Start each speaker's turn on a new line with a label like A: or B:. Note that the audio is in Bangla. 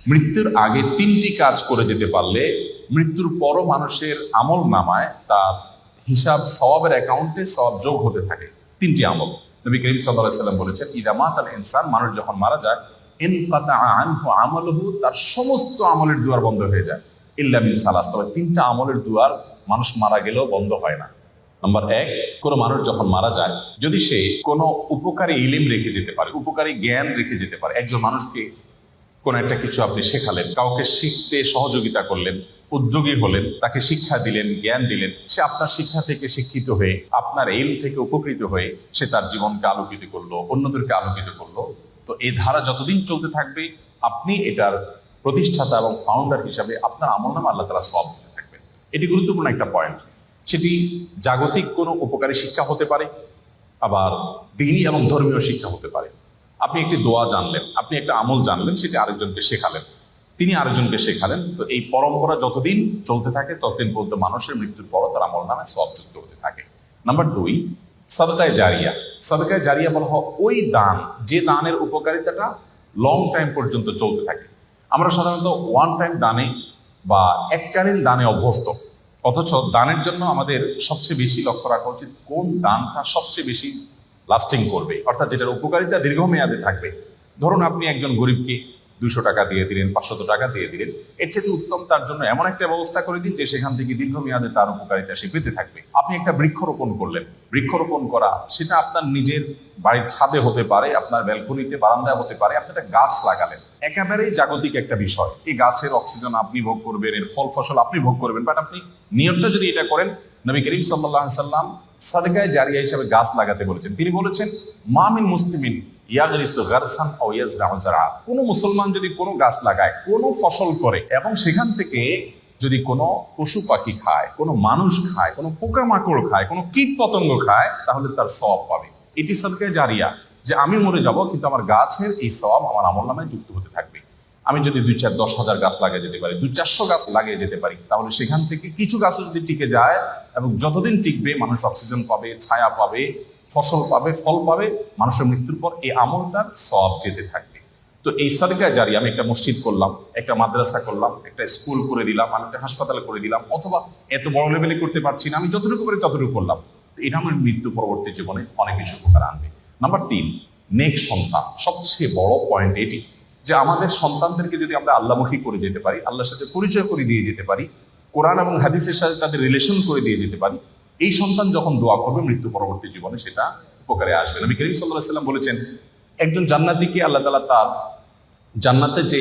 A: মৃত্যুর আগে তিনটি কাজ করে যেতে পারলে মৃত্যুর পরও মানুষের আমল নামায় তার হিসাব সওয়াবের অ্যাকাউন্টে সওয়াব যোগ হতে থাকে। তিনটি আমল নবী করিম সাল্লাল্লাহু আলাইহি সাল্লাম বলেছেন, ইদা মাতাল ইনসান, মানুষ যখন মারা যায়, ইনকাতা আনহু আমালুহু, তার সমস্ত আমলের দুয়ার বন্ধ হয়ে যায়, ইল্লা মিন সালাস, তবে তিনটা আমলের দুয়ার মানুষ মারা গেলেও বন্ধ হয় না। নাম্বার এক, কোনো মানুষ যখন মারা যায়, যদি সে কোনো উপকারী ইলিম রেখে যেতে পারে, উপকারী জ্ঞান রেখে যেতে পারে, একজন মানুষকে কোনো একটা কিছু আপনি শেখালেন, কাউকে শিখতে সহযোগিতা করলেন, উদ্যোগী হলেন, তাকে শিক্ষা দিলেন, জ্ঞান দিলেন, সে আপনার শিক্ষা থেকে শিক্ষিত হয়ে, আপনার ইলম থেকে উপকৃত হয়ে সে তার জীবনকে আলোকিত করলো, অন্যদেরকে আলোকিত করলো, তো এই ধারা যতদিন চলতে থাকবে আপনি এটার প্রতিষ্ঠাতা এবং ফাউন্ডার হিসাবে আপনার আমলনামা আল্লাহ তাআলা সওয়াব দিতে থাকবেন। এটি গুরুত্বপূর্ণ একটা পয়েন্ট। সেটি জাগতিক কোনো উপকারী শিক্ষা হতে পারে, আবার দ্বীনি এবং ধর্মীয় শিক্ষা হতে পারে। আপনি একটি দোয়া জানলেন, আপনি একটা আমল জানলেন, সেটি আরেকজনকে শেখালেন, তিনি আরেকজনকে শেখালেন, তো এই পরম্পরা যতদিন চলতে থাকে ততদিন পর্যন্ত মানুষের মৃত্যুর পরও তার আমল নামে সওয়াব যুক্ত হতে থাকে। নাম্বার দুই, সাদকায়ে জারিয়া। সাদকায়ে জারিয়া বলা হয় ওই দান, যে দানের উপকারিতাটা লং টাইম পর্যন্ত চলতে থাকে। আমরা সাধারণত ওয়ান টাইম দানে বা এককালীন দানে অভ্যস্ত, অথচ দানের জন্য আমাদের সবচেয়ে বেশি লক্ষ্য রাখা উচিত কোন দানটা সবচেয়ে বেশি লাস্টিং করবে, অর্থাৎ যেটার উপকারিতা দীর্ঘমেয়াদে থাকবে। ধরুন আপনি একজন গরিবকে 200 টাকা দিয়ে দিলেন, 500 টাকা দিয়ে দিলেন, এর চেয়ে উত্তম তার জন্য এমন একটা ব্যবস্থা করে দিন যে সেখান থেকে দীর্ঘমেয়াদে তার উপকারিতা সে পেতে থাকবে। আপনি একটা বৃক্ষরোপণ করলেন, বৃক্ষরোপণ করা সেটা আপনার নিজের বাড়ির ছাদে হতে পারে, আপনার ব্যালকনিতে, বারান্দায় হতে পারে, আপনি একটা গাছ লাগালেন, একেবারেই জাগতিক একটা বিষয়। এই গাছের অক্সিজেন আপনি ভোগ করবেন, এর ফল ফসল আপনি ভোগ করবেন, বাট আপনি নিয়তটা যদি এটা করেন, নবী করিম সাল্লাল্লাহু আলাইহি সাল্লাম সাদকায়ে জারিয়া হিসেবে গাছ লাগাতে বলেছেন। তিনি বলেছেন, মা মিন মুসলিমিন ইয়াগরিসু গারসান আও ইয়াজরাউ যারআ, কোন মুসলমান যদি কোনো গাছ লাগায়, কোনো ফসল করে, এবং সেখান থেকে যদি কোনো পশু পাখি খায়, কোনো মানুষ খায়, কোনো পোকামাকড় খায়, কোনো কীট পতঙ্গ খায়, তাহলে তার সওয়াব পাবে। এটি সাদকায়ে জারিয়া, যে আমি মরে যাব কিন্তু আমার গাছের এই সওয়াব আমার আমলনামায় যুক্ত হতে থাকবে। আমি যদি 2-4-10,000 গাছ লাগিয়ে যেতে পারি, 200-400 গাছ লাগিয়ে যেতে পারি, তাহলে সেখান থেকে কিছু গাছও যদি টিকে যায়, এবং যতদিন টিকবে মানুষ অক্সিজেন পাবে, ছায়া পাবে, ফসল পাবে, ফল পাবে, মানুষের মৃত্যুর পর এই আমলটার সওয়াব যেতে থাকবে। তো এই সাদকায়ে জারিয়া, আমি একটা মসজিদ করলাম, একটা মাদ্রাসা করলাম, একটা স্কুল করে দিলাম, আমি একটা হাসপাতাল করে দিলাম, অথবা এত বড় লেভেলে করতে পারছি না, আমি যতটুকু পারি ততটুকু করলাম, তো এটা আমার মৃত্যু পরবর্তী জীবনে অনেক বেশি উপকার আনবে। নাম্বার তিন, নেক সন্তান। সবচেয়ে বড় পয়েন্ট এটি যে আমাদের সন্তানদেরকে যদি আমরা আল্লাহমুখী করে যেতে পারি, আল্লাহর সাথে পরিচয় করে দিয়ে যেতে পারি, কোরআন এবং হাদিসের সাথে তাদের রিলেশন করে দিয়ে যেতে পারি, এই সন্তান যখন দোয়া করবে মৃত্যু পরবর্তী জীবনে সেটা উপকারে আসবে। নবী করিম সাল্লাল্লাহু আলাইহি সাল্লাম বলেছেন, একজন জান্নাতীকে আল্লাহ তাআলা তার জান্নাতে যে